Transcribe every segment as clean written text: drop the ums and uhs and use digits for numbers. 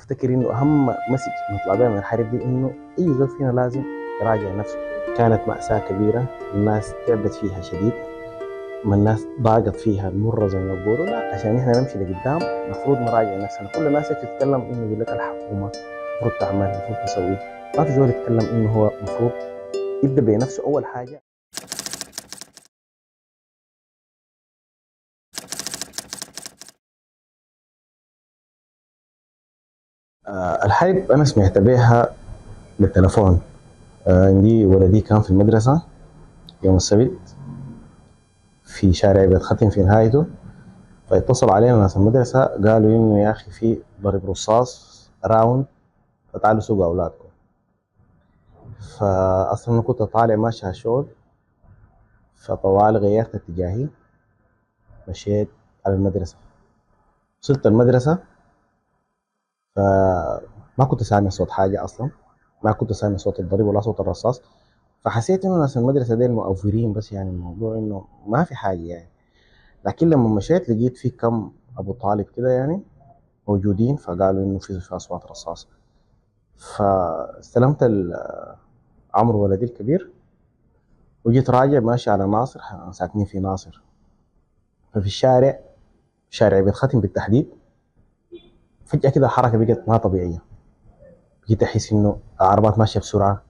بفتكر انه اهم مسج نطلع بها من الحرب دي انه اي زول فينا لازم يراجع نفسه. كانت مأساة كبيرة، الناس تعبت فيها شديد، ما الناس ضاقت فيها المرة زي ما بيقولوا. لا، عشان احنا نمشي لقدام المفروض نراجع نفسنا. كل الناس تتكلم انه يقول لك الحكومة المفروض تعمل، المفروض تسوي. ما في زول يتكلم انه هو المفروض يبدأ بنفسه اول حاجة. الحرب انا سمعت بيها بالتلفون. عندي ولدي كان في المدرسة يوم السبت في شارع بيت ختم في نهايته، فاتصل علينا ناس المدرسة قالوا إنه يا أخي في ضرب رصاص راوند، فتعالوا سوقوا أولادكم. فأصلا أنا كنت طالع ماشي على الشغل، فطوالي غيرت اتجاهي، مشيت على المدرسة. وصلت المدرسة فما كنت سامع صوت حاجة أصلا، ما كنت سامع صوت الضرب ولا صوت الرصاص. فحسيت إنه ناس المدرسة دي مؤفرين، بس يعني الموضوع إنه ما في حاجة يعني. لكن لما مشيت لقيت في كم أبو طالب كده يعني موجودين، فقالوا إنه في أصوات رصاص. فاستلمت عمرو ولدي الكبير وجيت راجع ماشي على ناصر، ساكنين في ناصر. ففي الشارع، شارع بيت ختم بالتحديد، فجأة كده الحركة بقت ما طبيعية. بقيت أحس إنه العربات ماشية بسرعة،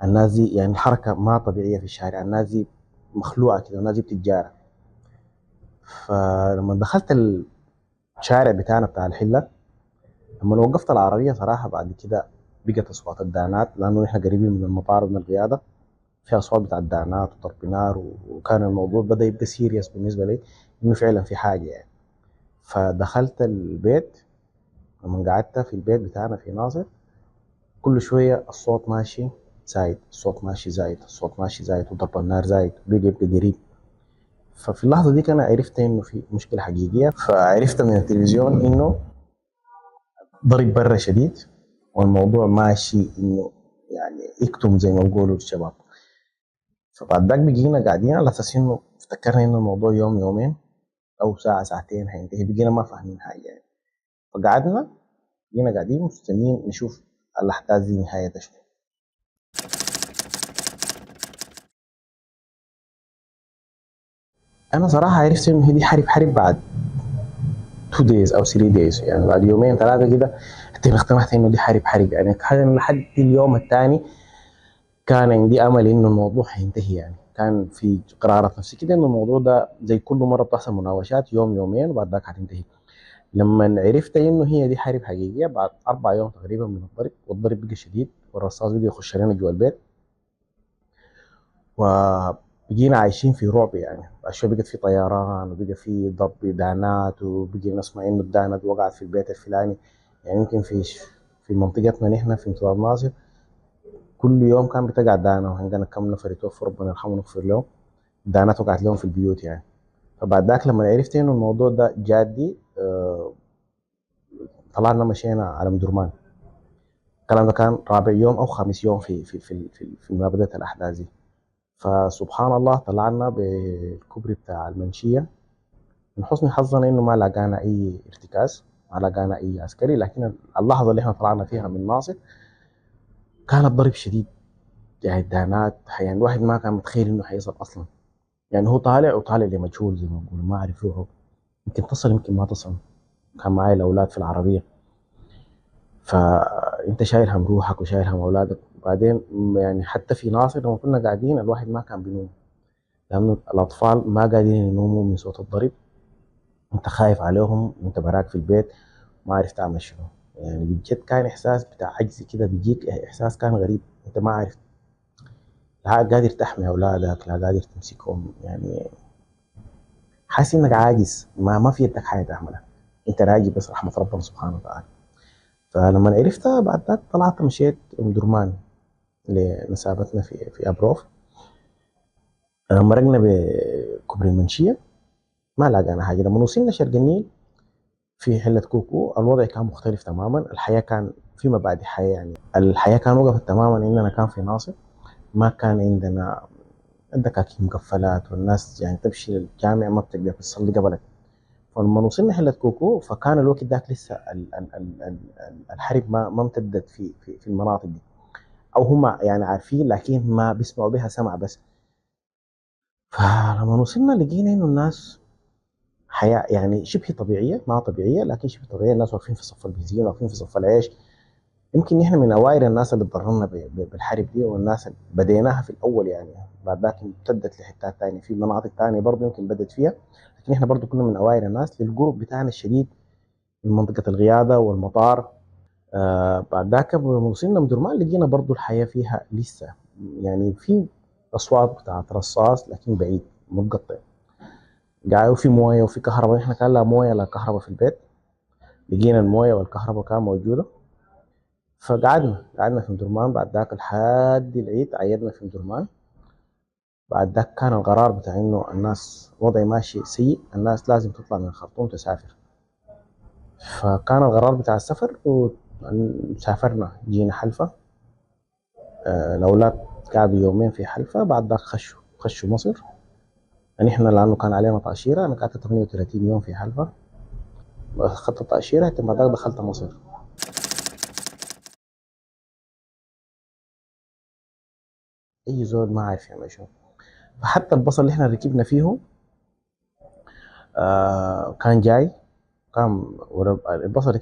الناس دي يعني الحركة ما طبيعية في الشارع، الناس دي مخلوعة كده، الناس دي بتتجارى. فلما دخلت الشارع بتاعنا بتاع الحلة، لما وقفت العربية صراحة بعد كده بقت أصوات الدانات، لأنه نحن قريبين من المطار ومن القيادة، في اصوات بتاع الدعنات وضرب نار، وكان الموضوع بدا يبقى سيريس بالنسبه لي، انه فعلا في حاجه يعني. فدخلت البيت، لما قعدت في البيت بتاعنا في ناصر، كل شويه الصوت ماشي زايد، الصوت ماشي زايد، الصوت ماشي زايد، وضرب النار زايد، بيجي يبقى قريب. ففي اللحظه دي انا عرفت انه في مشكله حقيقيه، فعرفت من التلفزيون انه ضرب برا شديد، والموضوع ماشي انه يعني يكتم زي ما بيقولوا الشباب. فبعد ذاك بقينا قاعدين على اساس انه افتكرنا انه الموضوع يوم يومين او ساعه ساعتين هينتهي، بقينا ما فاهمين حاجه يعني. فقعدنا، بقينا قاعدين مستنيين نشوف الاحداث دي نهايتها شنو. انا صراحه عرفت انه هي دي حرب بعد 2 days او 3 days، يعني بعد يومين ثلاثه كده حتى اقتنعت انه دي حرب يعني. لحد اليوم الثاني كان عندي امل انه الموضوع هينتهي يعني. كان في قرارات نفسي كده انه الموضوع ده زي كل مره بتحصل مناوشات يوم يومين وبعد ذاك هتنتهي. لما عرفت انه هي دي حرب حقيقيه بعد 4 يوم تقريبا من الضرب، والضرب بقى شديد والرصاص بقى يخش علينا جوا البيت، وبقينا عايشين في رعب يعني. اشياء بقت في طيران، وبقى في ضرب دانات، وبقي نسمع انه الدانات وقعت في البيت الفلاني. يعني يمكن في منطقتنا نحن في امتداد ناصر كل يوم كان بتقع دانه، وعندنا كم نفر يتوفوا ربنا يرحمه ونغفر لهم، دانات وقعت لهم في البيوت يعني. فبعد ذاك لما عرفت انه الموضوع ده جادي، طلعنا مشينا على مدرمان. الكلام ده كان رابع يوم او خامس يوم في ما بدات الاحداث دي. فسبحان الله طلعنا بالكوبري بتاع المنشيه، من حسن حظنا انه ما لقانا اي ارتكاز، ما لقانا اي عسكري. لكن اللحظه اللي احنا طلعنا فيها من ناصر كان الضرب شديد، يعني الدهانات، يعني الواحد ما كان متخيل انه حيصل اصلا. يعني هو طالع وطالع لمجهول زي ما بقولوا، ما عارف روحه، يمكن تصل يمكن ما تصل. كان معي الاولاد في العربيه، فانت شايل هم روحك وشايل هم اولادك. وبعدين يعني حتى في ناصر لما كنا قاعدين الواحد ما كان بينوم، لانه الاطفال ما قاعدين ينوموا من صوت الضرب. انت خايف عليهم وانت براك في البيت ما عارف تعمل شنو. يعني بجد كان احساس بتاع عجز كده، بيجيك احساس كان غريب، انت ما عارف، لا قادر تحمي اولادك، لا قادر تمسكهم يعني. حاسس انك عاجز، ما في يدك حاجه تعملها، انت راجي بس رحمه ربنا سبحانه وتعالى. فلما عرفتها بعد ذاك طلعت مشيت ام درمان لنسابتنا في ابروف. مرقنا بكوبري المنشيه، ما لقينا حاجه. لما وصلنا شرق النيل في حله كوكو الوضع كان مختلف تماما، الحياه كان فيما بعد حياه يعني. الحياه كان وقفت تماما، اننا كان في ناصر ما كان عندنا الدكاكين مقفلات، والناس يعني تمشي للجامع ما بتقدر تصلي قبلك. فلما وصلنا حلة كوكو فكان الوقت ذاك لسه الحرب ما امتدت في المناطق دي، او هم يعني عارفين لكن ما بيسمعوا بها سمع بس. فلما وصلنا لقينا انه الناس حياة يعني شبه طبيعية، ما طبيعية لكن شبه طبيعية. الناس واقفين في صف البنزين، واقفين في صف العيش. يمكن نحن من اوائل الناس اللي تضررنا بالحرب دي، والناس اللي بديناها في الاول يعني. بعد ذاك امتدت لحتات ثانيه في مناطق ثانيه برضه يمكن بدت فيها، لكن احنا برضه كنا من اوائل الناس للقرب بتاعنا الشديد من منطقه الغياده والمطار. بعد ذاك لما وصلنا مدرمان لقينا برضه الحياه فيها لسه يعني في اصوات بتاعت رصاص لكن بعيد متقطع. قاعد وفي مويه وفي كهرباء. احنا كان لا مويه لا كهرباء في البيت. لقينا المويه والكهرباء كان موجوده. فقعدنا في مدرمان بعد ذاك لحد العيد عيدنا في مدرمان. بعد ذاك كان القرار بتاع انه الناس وضع ماشي سيء، الناس لازم تطلع من الخرطوم تسافر. فكان القرار بتاع السفر وسافرنا جينا حلفا. الاولاد قعدوا يومين في حلفا، بعد ذاك خشوا مصر. يعني احنا لانه كان علينا تاشيره، انا قعدت 38 يوم في حلفا. اخذت التاشيره ثم بعد ذاك دخلت مصر. اي زول ما عارف يعمل شنو. فحتى البصل اللي احنا ركبنا فيه كان جاي، كان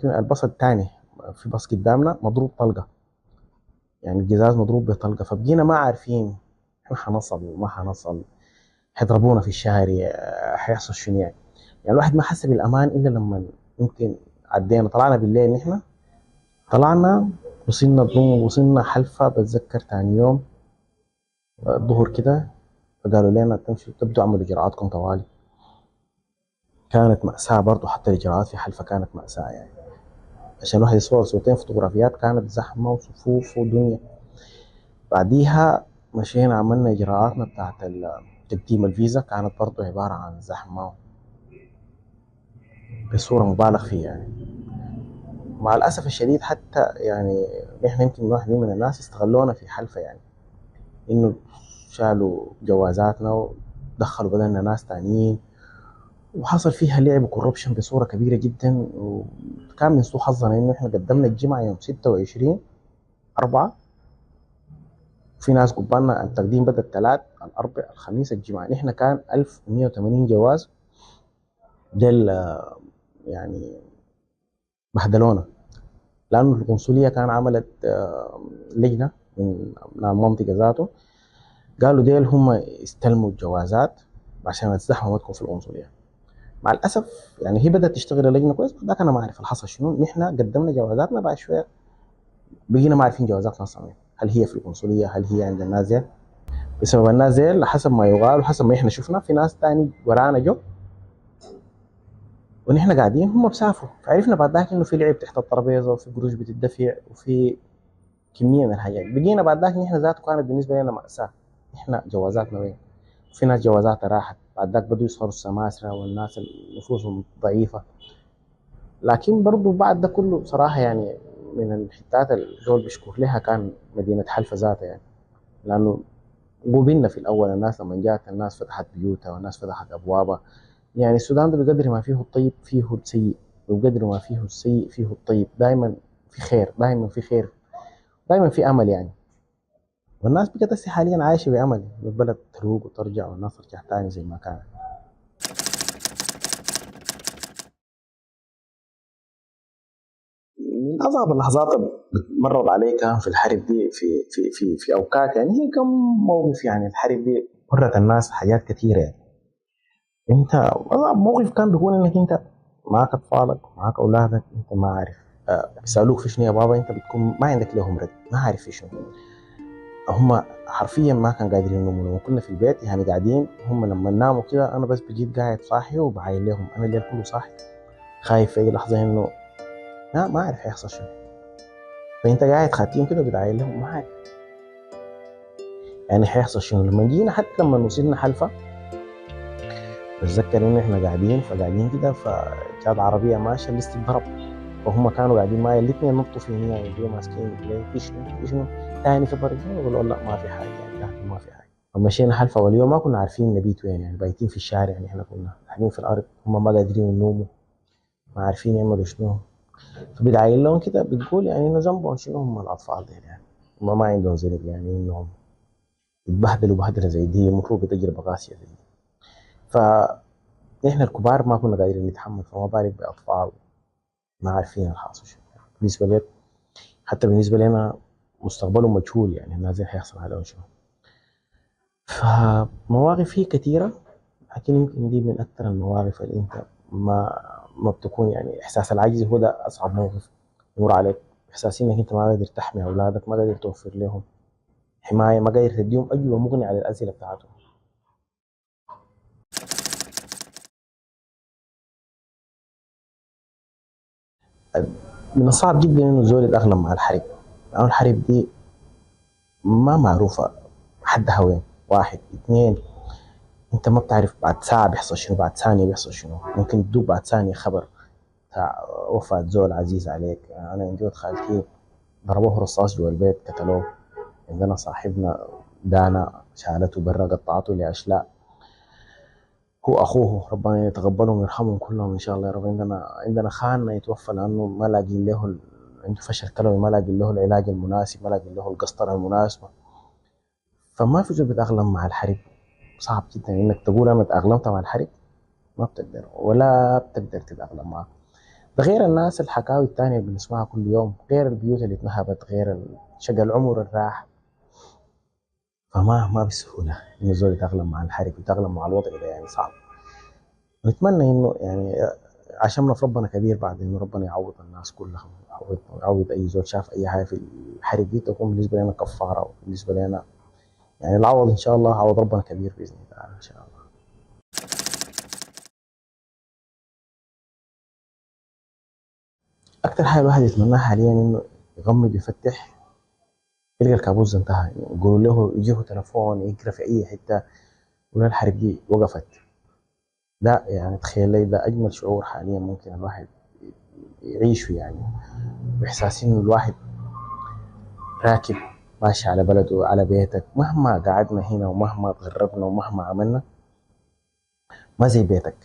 البصل الثاني في باص قدامنا مضروب طلقه، يعني الجزاز مضروب بطلقه. فبقينا ما عارفين احنا حنصل وما حنصل، حيضربونا في الشارع، حيحصل شنو يعني. يعني الواحد ما حس بالامان الا لما يمكن عدينا طلعنا بالليل. نحن طلعنا وصلنا حلفة. بتذكر ثاني يوم الظهر كده فقالوا لنا تمشوا تبدوا اعملوا اجراءاتكم طوالي. كانت مأساة برضو، حتى الإجراءات في حلفا كانت مأساة يعني. عشان الواحد يصور صورتين فوتوغرافيات كانت زحمة وصفوف ودنيا. بعديها مشينا عملنا إجراءاتنا بتاعت تقديم الفيزا، كانت برضو عبارة عن زحمة بصورة مبالغ فيها يعني. مع الأسف الشديد حتى يعني إحنا يمكن واحد من الناس استغلونا في حلفا يعني، إنه شالوا جوازاتنا ودخلوا بدلنا ناس تانيين، وحصل فيها لعب وكوربشن بصورة كبيرة جدا. وكان من سوء حظنا إنه إحنا قدمنا الجمعة يوم 26/4. في ناس قبالنا التقديم بدأ الثلاث الأربع الخميس الجمعة. نحن كان 1180 جواز ديل يعني بهدلونا، لأنه القنصلية كان عملت لجنة من المنطقة ذاته، قالوا ديل هم استلموا الجوازات عشان الزحمة ما تكون في القنصلية. مع الأسف يعني هي بدأت تشتغل اللجنة كويس، بعد ذاك أنا ما أعرف الحصل شنو. نحن قدمنا جوازاتنا بعد شوية بقينا ما عارفين جوازاتنا أصلا هل هي في القنصلية هل هي عند الناس ديل. بسبب الناس ديل حسب ما يقال وحسب ما احنا شفنا في ناس تاني ورانا جو ونحن قاعدين هم بسافروا. فعرفنا بعد ذاك انه في لعب تحت الترابيزه وفي قروش بتدفع وفي كميه من الحاجات. بقينا بعد ذاك نحن ذاته كانت بالنسبه لنا ماساه، احنا جوازاتنا وين؟ في ناس جوازاتها راحت. بعد ذاك بدوا يصهروا السماسره والناس نفوسهم ضعيفه. لكن برضو بعد ده كله صراحه يعني من الحتات الزول بيشكر لها كان مدينه حلفا ذاتها يعني. لانه قوبلنا في الاول الناس لما جات، الناس فتحت بيوتها والناس فتحت ابوابها. يعني السودان ده بقدر ما فيه الطيب فيه السيء، وبقدر ما فيه السيء فيه الطيب. دائما في خير، دائما في خير، دائما في امل يعني. والناس بقت هسه حاليا عايشه بامل البلد تروق وترجع والناس ترجع تاني زي ما كانت. من اصعب اللحظات اللي مرت علي كان في الحرب دي في اوقات يعني. هي كم موقف يعني. الحرب دي ورت الناس حاجات كثيره يعني. انت اصعب موقف كان بيكون انك انت معك اطفالك معك اولادك، انت ما عارف بيسالوك في شنو يا بابا، انت بتكون ما عندك لهم رد، ما عارف في شنو. هم حرفيا ما كان قادرين ينوموا لما كنا في البيت يعني قاعدين. هم لما ناموا كده انا بس بجيت قاعد صاحي وبعاين لهم، انا الليل كله صاحي خايف في اي لحظه انه ما عارف هيحصل شنو. فانت قاعد خاتين كده بتعاين لهم ما عارف يعني هيحصل شنو. لما جينا حتى لما وصلنا حلفا بتذكر ان احنا قاعدين فقاعدين كده فجات عربيه ماشيه لسه ضرب، وهم كانوا قاعدين معايا الاثنين نطوا في هنا وجوا ماسكين في شنو في شنو تاني في طريقهم. يقولوا لا ما في حاجه يعني ما في حاجه. مشينا حلفة واليوم ما كنا عارفين نبيت وين، يعني بايتين في الشارع، يعني احنا كنا قاعدين في الأرض، هم ما قادرين ينوموا، ما عارفين يعملوا شنو. فبتعاين لهم كده بتقول يعني إنه ذنبهم شنو هم الأطفال ديل، يعني هم ما عندهم ذنب يعني إنهم يتبهدلوا بهدلة زي دي، المفروض بتجربة قاسية زي دي. فإحنا الكبار ما كنا قادرين نتحمل، فما بالك بأطفال ما عارفين الحاصل شنو. بالنسبة لي، حتى بالنسبة لنا مستقبلهم مجهول، يعني الناس دي هيحصل عليهم شنو. فمواقف هي كثيرة، لكن يمكن دي من أكثر المواقف اللي أنت ما بتكون، يعني إحساس العجز هو ده أصعب موقف يمر عليك. إحساس إنك أنت ما قادر تحمي أولادك، ما قادر توفر لهم حماية، ما قادر تديهم أجوبة مقنعة على الأسئلة بتاعتهم. من الصعب جدا إنه الزول يتأقلم مع الحرب، لأن الحرب دي ما معروفة حدها وين. واحد اتنين، أنت ما بتعرف بعد ساعة بيحصل شنو، بعد ثانية بيحصل شنو، ممكن تدوب بعد ثانية خبر بتاع وفاة زول عزيز عليك. أنا عندي ولد خالتي ضربوه رصاص جوا البيت قتلوه. عندنا صاحبنا دانا شالته برا قطعته لأشلاء، هو أخوه ربنا يتقبلهم ويرحمهم كلهم إن شاء الله يا رب. عندنا خالنا يتوفى لأنه ما لاقين له عنده فشل كلوي، ما لاقين له العلاج المناسب، ما لاقين له القسطرة المناسبة. فما في زول بيتأقلم مع الحرب. صعب جدا إنك تقول أنا تأقلمت مع الحرب، ما بتقدر ولا بتقدر تتأقلم معه. ده غير الناس الحكاوي التانية اللي بنسمعها كل يوم، غير البيوت اللي اتنهبت، غير شقى العمر الراح. فما بسهولة إنه الزول يتأقلم مع الحرب، يتأقلم مع الوضع ده، يعني صعب. نتمنى إنه يعني عشمنا في ربنا كبير، بعد إنه ربنا يعوض الناس كلها، يعوض أي زول شاف أي حاجة في الحرب دي تكون بالنسبة لنا كفارة، وبالنسبة لنا يعني العوض إن شاء الله، عوض ربنا كبير بإذن الله تعالى إن شاء الله. أكتر حاجة الواحد يتمناها حاليا إنه يغمض يفتح يلقى الكابوس ده انتهى، يعني يقولوا له يجيه تليفون يقرا في أي حتة يقول الحرب دي وقفت. ده يعني تخيل لي ده أجمل شعور حاليا ممكن الواحد يعيشه، يعني بإحساس إنه الواحد راكب ماشي على بلده، على بيتك، مهما قعدنا هنا ومهما تغربنا ومهما عملنا ما زي بيتك.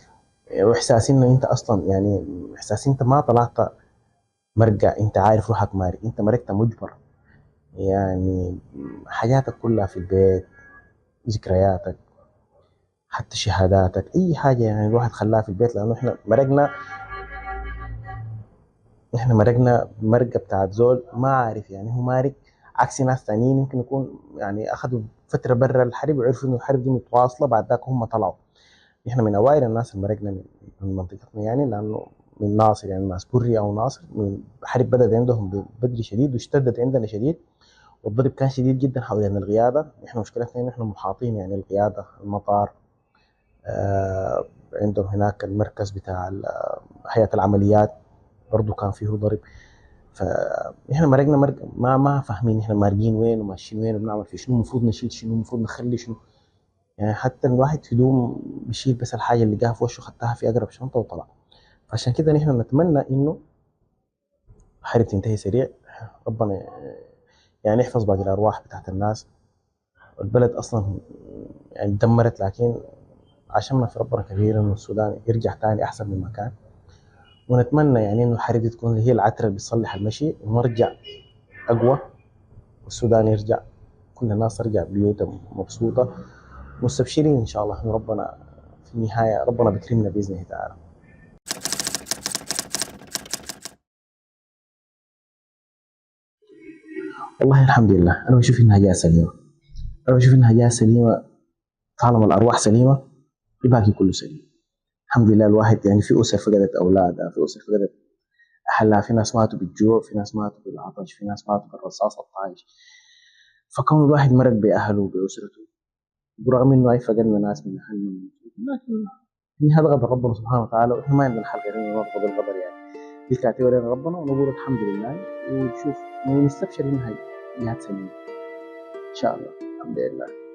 واحساس انه انت اصلا، يعني احساس انت ما طلعت مرقع، انت عارف روحك مارق، انت مرقت مجبر. يعني حاجاتك كلها في البيت، ذكرياتك، حتى شهاداتك، اي حاجه يعني الواحد خلاها في البيت، لانه احنا مرقنا مرقه بتاعت زول ما عارف يعني هو مارق. عكس ناس تانيين يمكن يكون يعني اخذوا فتره برا الحرب وعرفوا انه الحرب دي متواصله، بعد ذاك هم طلعوا. احنا من اوائل الناس اللي مرقنا من منطقتنا، يعني لانه من ناصر، يعني ناس بري او ناصر، من الحرب بدات عندهم بدري شديد واشتدت عندنا شديد، والضرب كان شديد جدا حوالين القياده. احنا مشكلتنا ان احنا محاطين، يعني القياده، المطار، عندهم هناك المركز بتاع هيئه العمليات برضه كان فيه ضرب. فاحنا مرقنا مرق ما فاهمين احنا مارقين وين وماشيين وين وبنعمل في شنو، المفروض نشيل شنو، المفروض نخلي شنو. يعني حتى الواحد في هدوم بيشيل بس الحاجه اللي جاها في وشه خدتها في اقرب شنطه وطلع. فعشان كده نحن نتمنى انه الحرب تنتهي سريع، ربنا يعني يحفظ باقي الارواح بتاعت الناس. البلد اصلا يعني دمرت، لكن عشمنا في ربنا كبير انه السودان يرجع تاني احسن مما كان. ونتمنى يعني انه الحرب دي تكون هي العترة اللي بتصلح المشي، ونرجع اقوى، والسودان يرجع كل الناس ترجع بيوتها مبسوطة مستبشرين إن شاء الله إنه ربنا في النهاية ربنا بيكرمنا بإذنه تعالى. والله الحمد لله، أنا بشوف إنها جاية سليمة. أنا بشوف إنها جاية سليمة. طالما الأرواح سليمة الباقي كله سليم. الحمد لله. الواحد يعني في أسر فقدت أولادها، في أسر فقدت أهلها، في ناس ماتوا بالجوع، في ناس ماتوا بالعطش، في ناس ماتوا بالرصاص الطايش. فكون الواحد مرق بأهله وبأسرته، برغم إنه أي فقدنا ناس من أهلنا، لكن في هذا قدر ربنا سبحانه وتعالى، وإحنا ما عندنا حل غير إنه نرضى بالقدر، يعني دي كاتبة لنا ربنا ونقول الحمد لله، ونشوف ونستبشر إنها جهات سليمة إن شاء الله. الحمد لله.